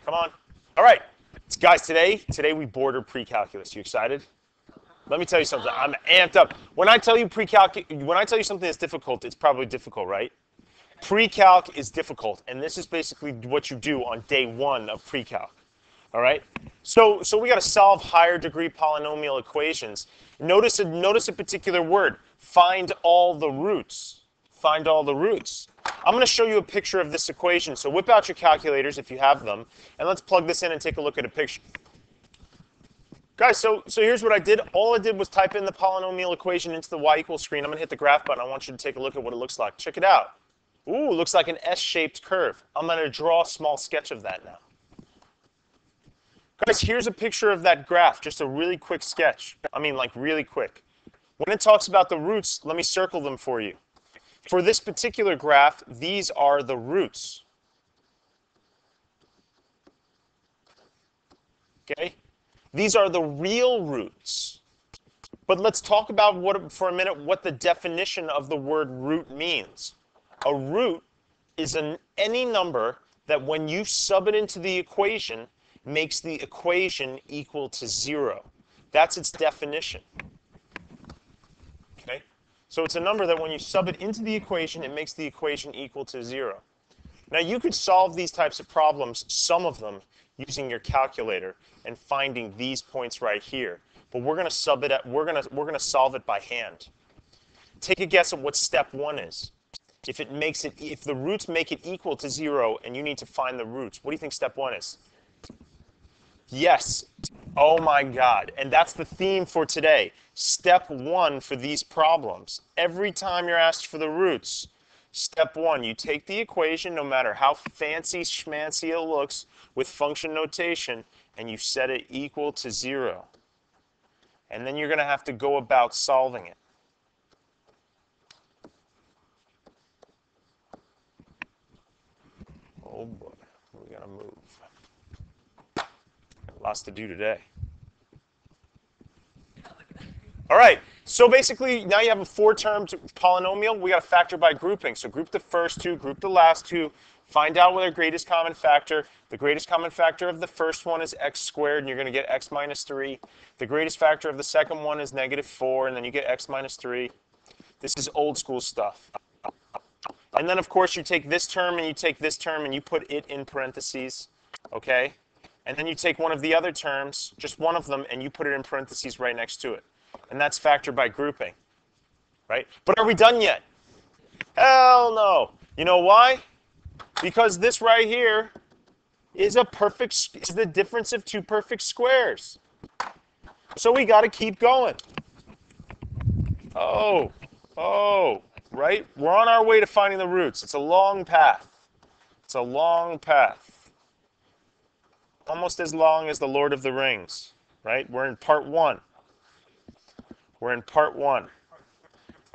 Come on. All right, guys. Today we border pre-calculus. You excited? Let me tell you something. I'm amped up. When I tell you something that's difficult, it's probably difficult, right? Pre-calc is difficult, and this is basically what you do on day one of pre-calc. All right. So we got to solve higher degree polynomial equations. Notice a particular word. Find all the roots. Find all the roots. I'm going to show you a picture of this equation. So whip out your calculators if you have them, and let's plug this in and take a look at a picture. Guys, so here's what I did. All I did was type in the polynomial equation into the y equals screen. I'm going to hit the graph button. I want you to take a look at what it looks like. Check it out. Ooh, looks like an S-shaped curve. I'm going to draw a small sketch of that now. Guys, here's a picture of that graph, just a really quick sketch. I mean, like really quick. When it talks about the roots, let me circle them for you. For this particular graph, these are the roots. Okay? These are the real roots. But let's talk about for a minute what the definition of the word root means. A root is any number that when you sub it into the equation, makes the equation equal to 0. That's its definition. Okay? So it's a number that when you sub it into the equation, it makes the equation equal to 0. Now you could solve these types of problems, some of them, using your calculator and finding these points right here. But we're going to we're going to solve it by hand. Take a guess at what step 1 is. If the roots make it equal to 0 and you need to find the roots, what do you think step 1 is? Yes. Oh my God. And that's the theme for today. Step 1 for these problems. Every time you're asked for the roots, step 1, you take the equation, no matter how fancy schmancy it looks, with function notation, and you set it equal to 0. And then you're going to have to go about solving it. Oh boy, we got to move. Lots to do today. All right, so basically now you have a 4-term polynomial. We got to factor by grouping. So group the first two, group the last two, find out what their greatest common factor. The greatest common factor of the first one is x squared, and you're going to get x minus 3. The greatest factor of the second one is -4, and then you get x minus 3. This is old school stuff. And then, of course, you take this term and you take this term and you put it in parentheses, okay? And then you take one of the other terms, just one of them, and you put it in parentheses right next to it. And that's factor by grouping, right? But are we done yet? Hell no. You know why? Because this right here is the difference of 2 perfect squares. So we got to keep going. Oh, right? We're on our way to finding the roots. It's a long path. It's a long path. Almost as long as the Lord of the Rings, right? We're in part 1. We're in part 1,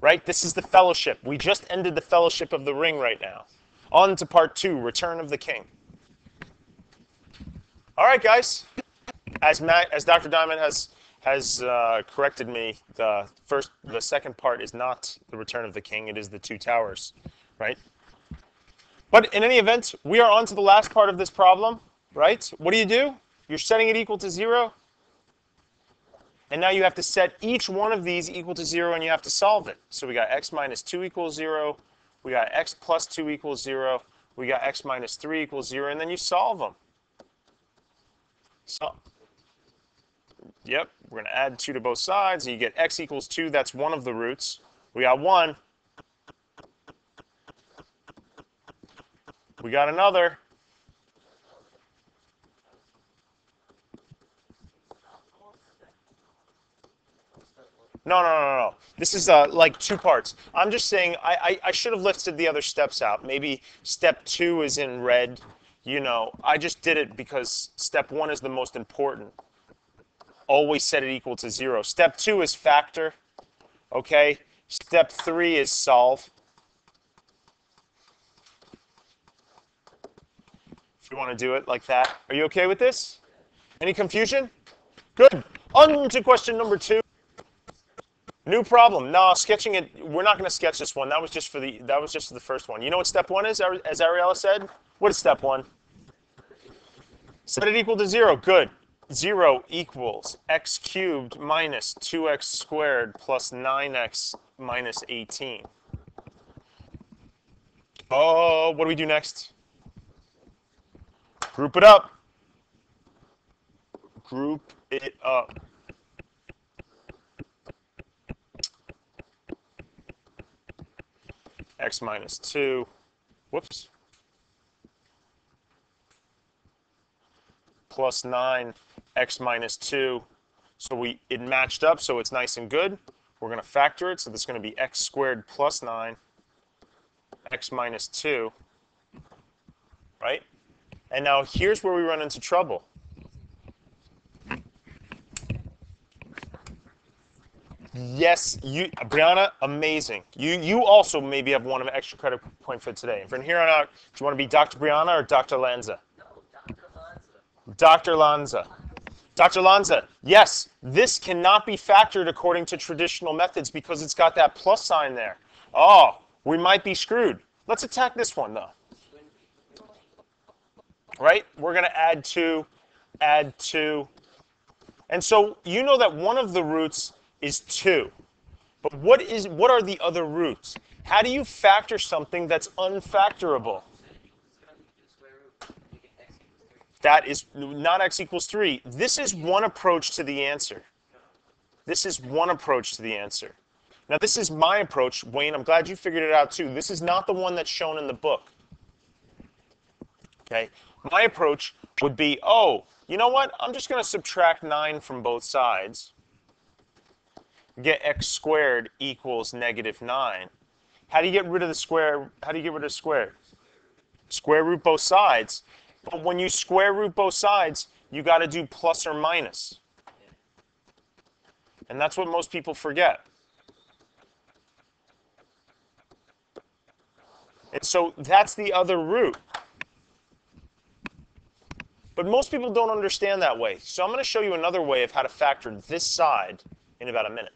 right? This is the fellowship. We just ended the fellowship of the ring right now. On to part 2, Return of the King. All right, guys. As Dr. Diamond has corrected me, the second part is not the Return of the King. It is the 2 towers, right? But in any event, we are on to the last part of this problem, right? What do? You're setting it equal to 0. And now you have to set each one of these equal to 0, and you have to solve it. So we got x minus 2 equals 0. We got x plus 2 equals 0. We got x minus 3 equals 0, and then you solve them. So, yep, we're going to add 2 to both sides, and you get x equals 2. That's one of the roots. We got 1. We got another. No. This is like 2 parts. I'm just saying I should have listed the other steps out. Maybe step 2 is in red. You know, I just did it because step 1 is the most important. Always set it equal to 0. Step 2 is factor. Okay? Step 3 is solve. If you want to do it like that. Are you okay with this? Any confusion? Good. On to question number 2. New problem. No, sketching it. We're not going to sketch this one. That was just for the first one. You know what step 1 is, as Ariella said? What is step 1? Set it equal to 0. Good. 0 equals x cubed minus 2x squared plus 9x minus 18. Oh, what do we do next? Group it up. Group it up. X minus 2. Whoops. Plus 9, x minus 2. So it matched up, so it's nice and good. We're going to factor it, so this is going to be x squared plus 9, x minus 2, right? And now here's where we run into trouble. Yes, Brianna, amazing. You also maybe have one of an extra credit point for today. And from here on out, do you want to be Dr. Brianna or Dr. Lanza? No, Dr. Lanza. Dr. Lanza. Dr. Lanza, yes, this cannot be factored according to traditional methods because it's got that plus sign there. Oh, we might be screwed. Let's attack this one, though. Right? We're going to add 2, add 2. And so you know that one of the roots is 2. But what are the other roots? How do you factor something that's unfactorable? That is not x equals 3. This is one approach to the answer. This is one approach to the answer. Now, this is my approach. Wayne, I'm glad you figured it out, too. This is not the one that's shown in the book. Okay? My approach would be, oh, you know what? I'm just going to subtract 9 from both sides. Get x squared equals negative 9. How do you get rid of the square? How do you get rid of the square? Square root both sides. But when you square root both sides, you got to do plus or minus. And that's what most people forget. And so that's the other root. But most people don't understand that way. So I'm going to show you another way of how to factor this side in about a minute.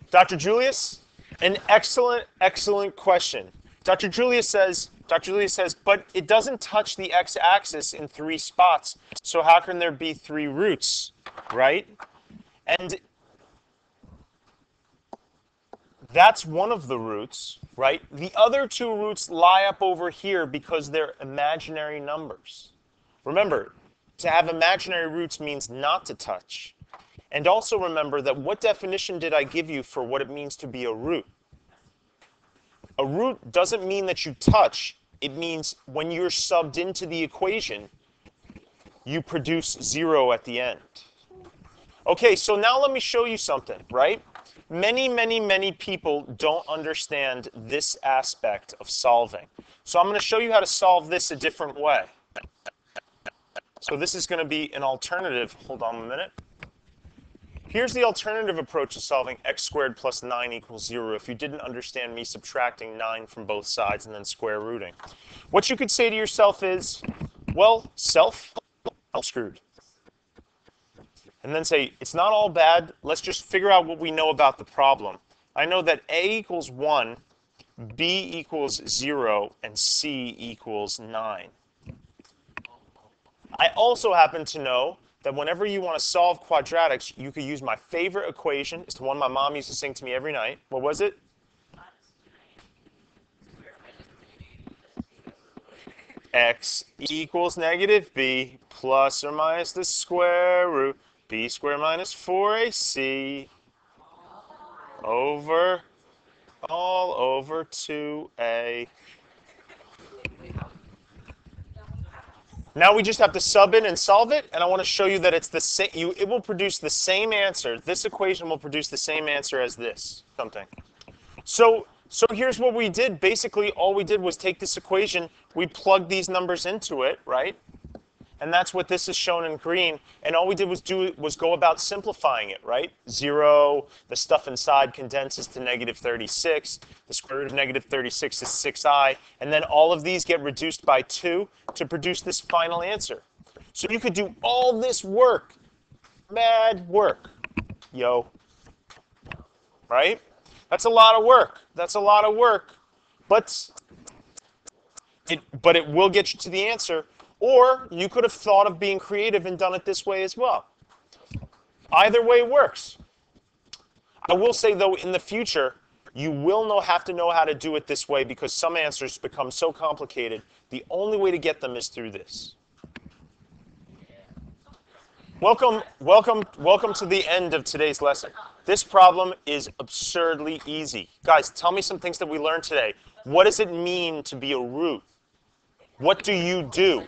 Dr. Julius, an excellent, excellent question. Dr. Julius says, but it doesn't touch the x-axis in 3 spots, so how can there be 3 roots, right? And that's one of the roots, right? The other 2 roots lie up over here because they're imaginary numbers. Remember, to have imaginary roots means not to touch. And also remember that what definition did I give you for what it means to be a root? A root doesn't mean that you touch. It means when you're subbed into the equation, you produce 0 at the end. Okay, so now let me show you something, right? Many people don't understand this aspect of solving. So I'm going to show you how to solve this a different way. So this is going to be an alternative. Hold on a minute. Here's the alternative approach to solving x squared plus 9 equals 0 if you didn't understand me subtracting 9 from both sides and then square rooting. What you could say to yourself is, well, self, I'm screwed. And then say, it's not all bad. Let's just figure out what we know about the problem. I know that a equals 1, b equals 0, and c equals 9. I also happen to know that whenever you want to solve quadratics, you could use my favorite equation. It's the one my mom used to sing to me every night. What was it? X equals negative b plus or minus the square root b squared minus 4ac over all over 2a. Now we just have to sub in and solve it, and I want to show you that it's the same. It will produce the same answer. This equation will produce the same answer as this something. So here's what we did. Basically, all we did was take this equation, we plugged these numbers into it, right? And that's what this is shown in green. And all we did was go about simplifying it, right? 0, the stuff inside condenses to negative 36. The square root of negative 36 is 6i. And then all of these get reduced by 2 to produce this final answer. So you could do all this work, mad work, yo, right? That's a lot of work. That's a lot of work. But it will get you to the answer. Or you could have thought of being creative and done it this way as well. Either way works. I will say, though, in the future, you will have to know how to do it this way because some answers become so complicated. The only way to get them is through this. Welcome to the end of today's lesson. This problem is absurdly easy. Guys, tell me some things that we learned today. What does it mean to be a root? What do you do?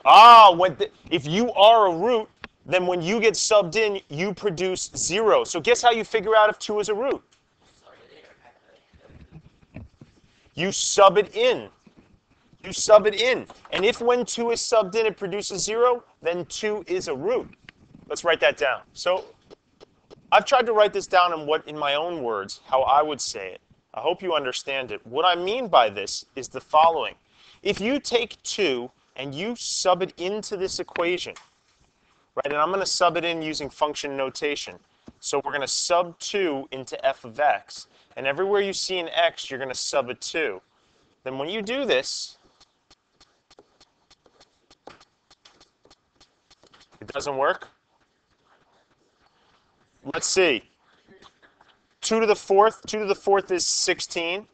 If you are a root, then when you get subbed in, you produce 0. So guess how you figure out if 2 is a root? You sub it in. You sub it in. And if when 2 is subbed in, it produces 0, then 2 is a root. Let's write that down. So I've tried to write this down in my own words, how I would say it. I hope you understand it. What I mean by this is the following. If you take 2 and you sub it into this equation, right, and I'm going to sub it in using function notation. So we're going to sub 2 into f of x. And everywhere you see an x, you're going to sub a 2. Then when you do this, it doesn't work. Let's see. 2 to the fourth is 16.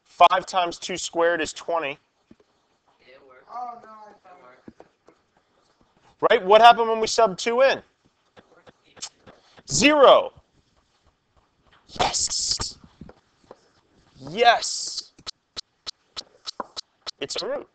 5 times 2 squared is 20. Oh, no, it worked. Right? What happened when we subbed 2 in? 0. Yes. Yes. It's a root.